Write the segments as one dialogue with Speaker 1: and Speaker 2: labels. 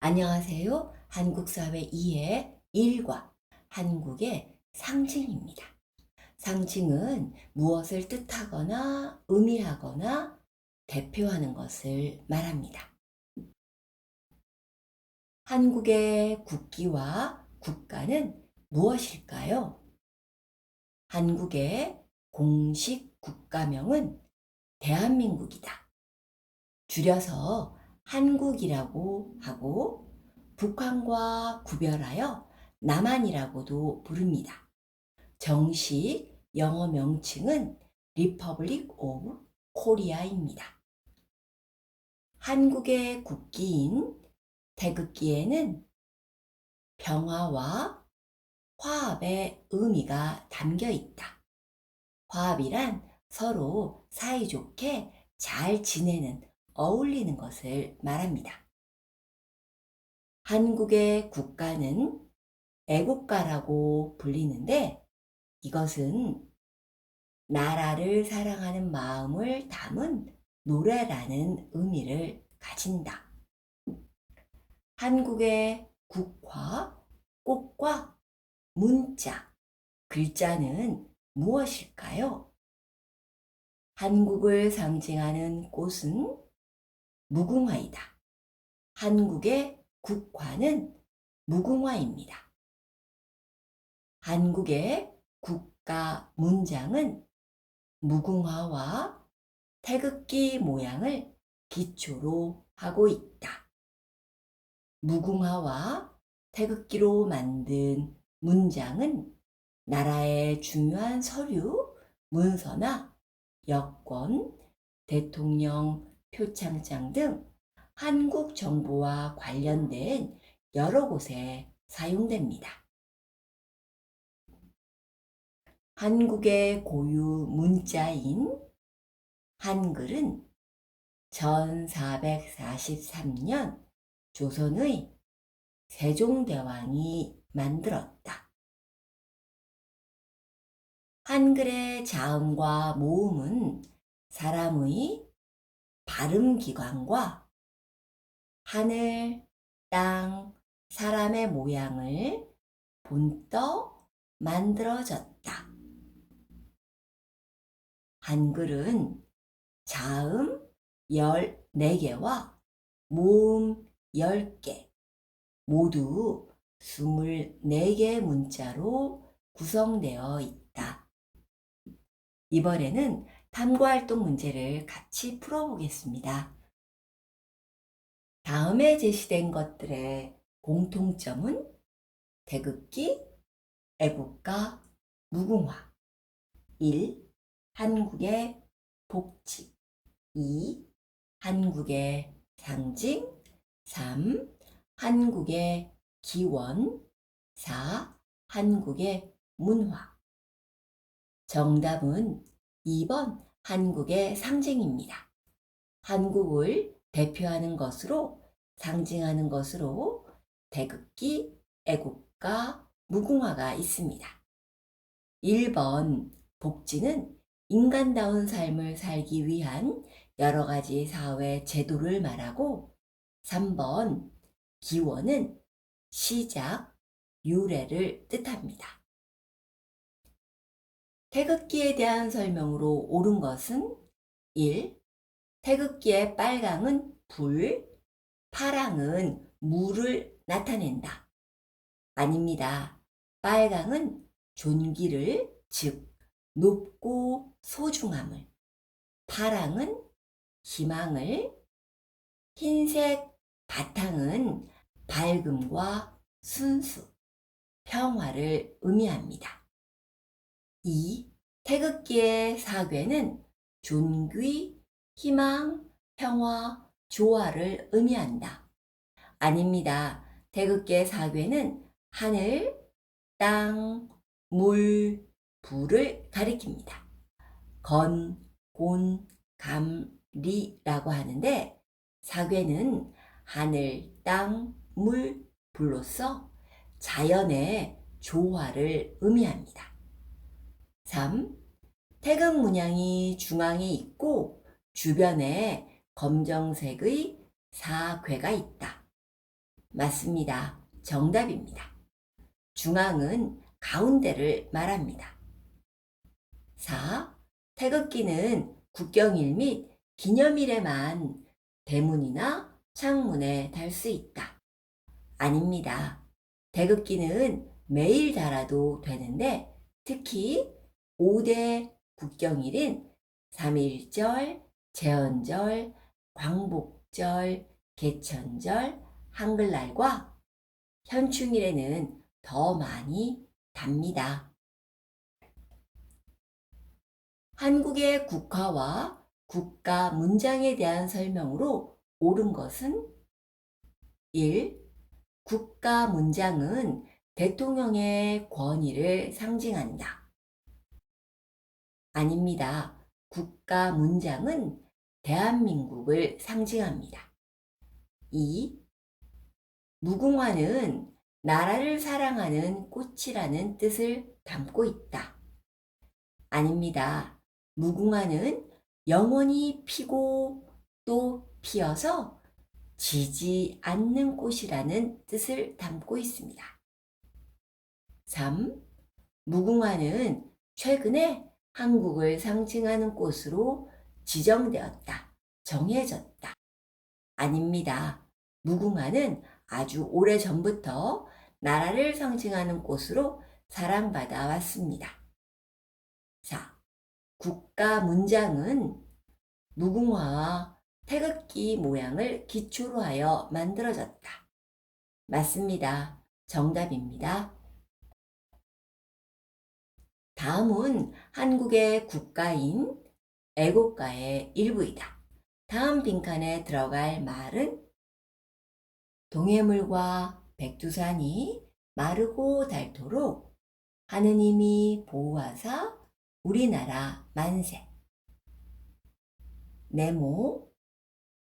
Speaker 1: 안녕하세요. 한국사회 2의 일과 한국의 상징입니다. 상징은 무엇을 뜻하거나 의미하거나 대표하는 것을 말합니다. 한국의 국기와 국가는 무엇일까요? 한국의 공식 국가명은 대한민국이다. 줄여서 한국이라고 하고 북한과 구별하여 남한이라고도 부릅니다. 정식 영어 명칭은 Republic of Korea입니다. 한국의 국기인 태극기에는 평화와 화합의 의미가 담겨 있다. 화합이란 서로 사이좋게 잘 지내는, 어울리는 것을 말합니다. 한국의 국가는 애국가라고 불리는데 이것은 나라를 사랑하는 마음을 담은 노래라는 의미를 가진다. 한국의 국화, 꽃과 문자, 글자는 무엇일까요? 한국을 상징하는 꽃은 무궁화이다. 한국의 국화는 무궁화입니다. 한국의 국가 문장은 무궁화와 태극기 모양을 기초로 하고 있다. 무궁화와 태극기로 만든 문장은 나라의 중요한 서류, 문서나 여권, 대통령 표창장 등 한국 정부와 관련된 여러 곳에 사용됩니다. 한국의 고유 문자인 한글은 1443년 조선의 세종대왕이 만들었다. 한글의 자음과 모음은 사람의 발음기관과 하늘, 땅, 사람의 모양을 본떠 만들어졌다. 한글은 자음 14개와 모음 10개, 모두 24개의 문자로 구성되어 있다. 이번에는 탐구활동 문제를 같이 풀어보겠습니다. 다음에 제시된 것들의 공통점은 태극기, 애국가, 무궁화. 1. 한국의 복지. 2. 한국의 상징. 3. 한국의 기원. 4. 한국의 문화. 정답은 2번 한국의 상징입니다. 한국을 대표하는 것으로, 상징하는 것으로 태극기, 애국가, 무궁화가 있습니다. 1번 복지는 인간다운 삶을 살기 위한 여러 가지 사회 제도를 말하고, 3번 기원은 시작, 유래를 뜻합니다. 태극기에 대한 설명으로 옳은 것은 1. 태극기의 빨강은 불, 파랑은 물을 나타낸다. 아닙니다. 빨강은 존귀를, 즉 높고 소중함을, 파랑은 희망을, 흰색 바탕은 밝음과 순수, 평화를 의미합니다. 2. 태극기의 사괴는 존귀, 희망, 평화, 조화를 의미한다. 아닙니다. 태극기의 사괴는 하늘, 땅, 물, 불을 가리킵니다. 건, 곤, 감, 리라고 하는데 사괴는 하늘, 땅, 물, 불로서 자연의 조화를 의미합니다. 3. 태극 문양이 중앙에 있고 주변에 검정색의 사괴가 있다. 맞습니다. 정답입니다. 중앙은 가운데를 말합니다. 4. 태극기는 국경일 및 기념일에만 대문이나 창문에 달 수 있다. 아닙니다. 태극기는 매일 달아도 되는데 특히 5대 국경일인 3.1절, 제헌절, 광복절, 개천절, 한글날과 현충일에는 더 많이 답니다. 한국의 국화와 국가 문장에 대한 설명으로 옳은 것은 1. 국가 문장은 대통령의 권위를 상징한다. 아닙니다. 국가 문장은 대한민국을 상징합니다. 2. 무궁화는 나라를 사랑하는 꽃이라는 뜻을 담고 있다. 아닙니다. 무궁화는 영원히 피고 또 피어서 지지 않는 꽃이라는 뜻을 담고 있습니다. 3. 무궁화는 최근에 한국을 상징하는 꽃으로 지정되었다. 정해졌다. 아닙니다. 무궁화는 아주 오래전부터 나라를 상징하는 꽃으로 사랑받아 왔습니다. 4. 국가 문장은 무궁화와 태극기 모양을 기초로 하여 만들어졌다. 맞습니다. 정답입니다. 다음은 한국의 국가인 애국가의 일부이다. 다음 빈칸에 들어갈 말은 동해물과 백두산이 마르고 닳도록 하느님이 보호하사 우리나라 만세. 네모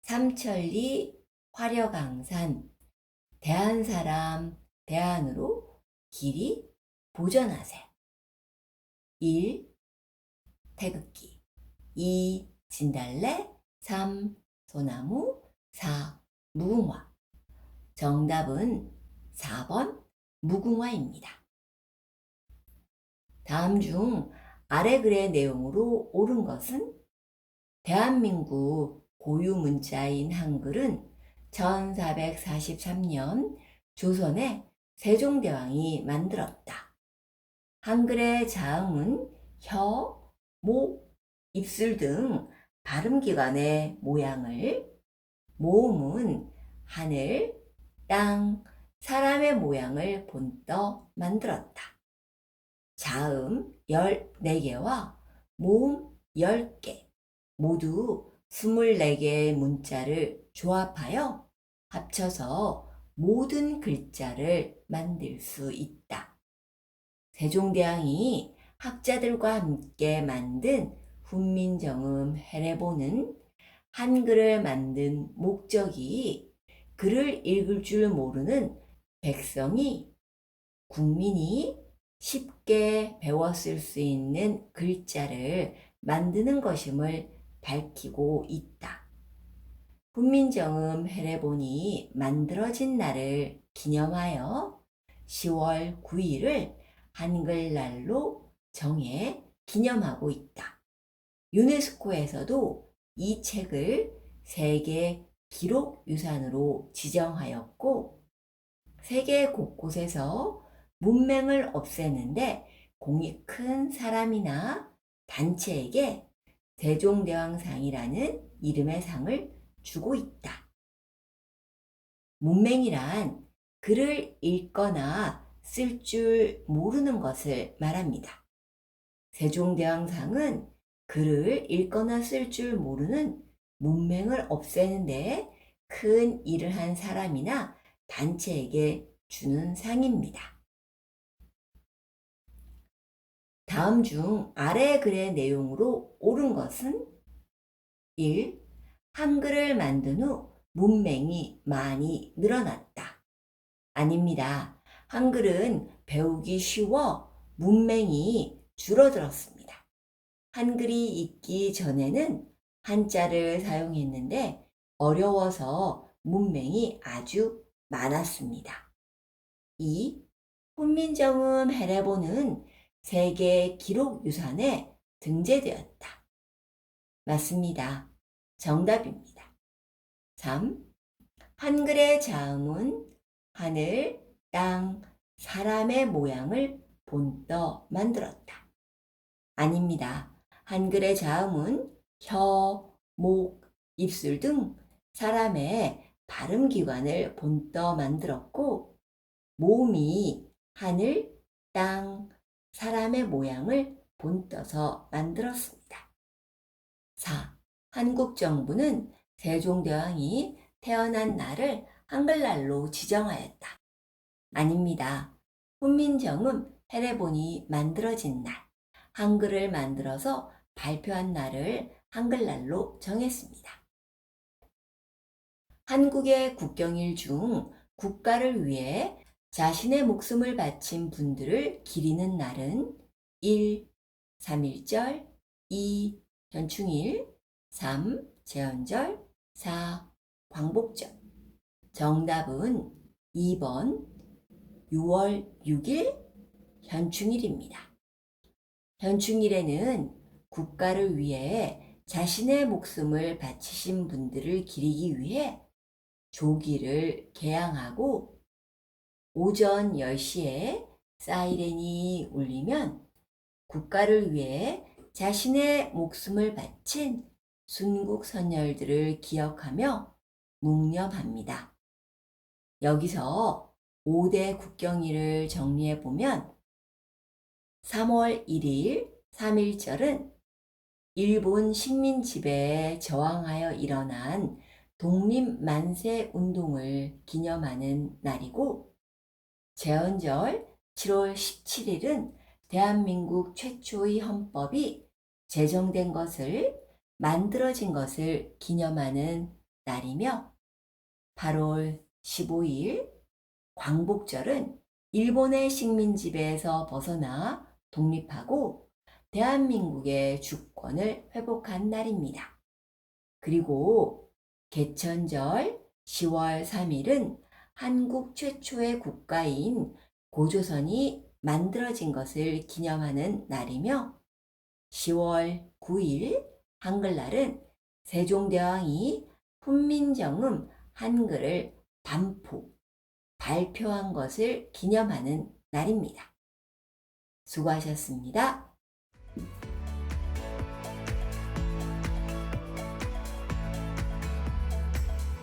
Speaker 1: 삼천리 화려강산 대한사람 대한으로 길이 보전하세. 1. 태극기 2. 진달래 3. 소나무 4. 무궁화. 정답은 4번 무궁화입니다. 다음 중 아래 글의 내용으로 옳은 것은 대한민국 고유 문자인 한글은 1443년 조선의 세종대왕이 만들었다. 한글의 자음은 혀, 목, 입술 등 발음기관의 모양을, 모음은 하늘, 땅, 사람의 모양을 본떠 만들었다. 자음 14개와 모음 10개, 모두 24개의 문자를 조합하여 합쳐서 모든 글자를 만들 수 있다. 세종대왕이 학자들과 함께 만든 훈민정음 해례본은 한글을 만든 목적이 글을 읽을 줄 모르는 백성이, 국민이 쉽게 배웠을 수 있는 글자를 만드는 것임을 밝히고 있다. 훈민정음 해례본이 만들어진 날을 기념하여 10월 9일을 한글날로 정해 기념하고 있다. 유네스코에서도 이 책을 세계 기록유산으로 지정하였고 세계 곳곳에서 문맹을 없애는데 공이 큰 사람이나 단체에게 세종대왕상이라는 이름의 상을 주고 있다. 문맹이란 글을 읽거나 쓸 줄 모르는 것을 말합니다. 세종대왕상은 글을 읽거나 쓸 줄 모르는 문맹을 없애는 데 큰 일을 한 사람이나 단체에게 주는 상입니다. 다음 중 아래 글의 내용으로 옳은 것은 1. 한글을 만든 후 문맹이 많이 늘어났다. 아닙니다. 한글은 배우기 쉬워 문맹이 줄어들었습니다. 한글이 있기 전에는 한자를 사용했는데 어려워서 문맹이 아주 많았습니다. 2. 훈민정음 해례본은 세계 기록유산에 등재되었다. 맞습니다. 정답입니다. 3. 한글의 자음은 하늘, 땅, 사람의 모양을 본떠 만들었다. 아닙니다. 한글의 자음은 혀, 목, 입술 등 사람의 발음기관을 본떠 만들었고 모음이 하늘, 땅, 사람의 모양을 본떠서 만들었습니다. 4. 한국 정부는 세종대왕이 태어난 날을 한글날로 지정하였다. 아닙니다. 훈민정음 해례본이 만들어진 날, 한글을 만들어서 발표한 날을 한글날로 정했습니다. 한국의 국경일 중 국가를 위해 자신의 목숨을 바친 분들을 기리는 날은 1. 3.1절, 2. 현충일, 3. 제헌절, 4. 광복절. 정답은 2번 6월 6일 현충일입니다. 현충일에는 국가를 위해 자신의 목숨을 바치신 분들을 기리기 위해 조기를 개항하고 오전 10시에 사이렌이 울리면 국가를 위해 자신의 목숨을 바친 순국 선열들을 기억하며 묵념합니다. 여기서 5대 국경일을 정리해보면 3월 1일 3.1절은 일본 식민 지배에 저항하여 일어난 독립만세 운동을 기념하는 날이고 제헌절 7월 17일은 대한민국 최초의 헌법이 제정된 것을 만들어진 것을 기념하는 날이며 8월 15일 광복절은 일본의 식민 지배에서 벗어나 독립하고 대한민국의 주권을 회복한 날입니다. 그리고 개천절 10월 3일은 한국 최초의 국가인 고조선이 만들어진 것을 기념하는 날이며 10월 9일 한글날은 세종대왕이 훈민정음 한글을 발표한 것을 기념하는 날입니다. 수고하셨습니다.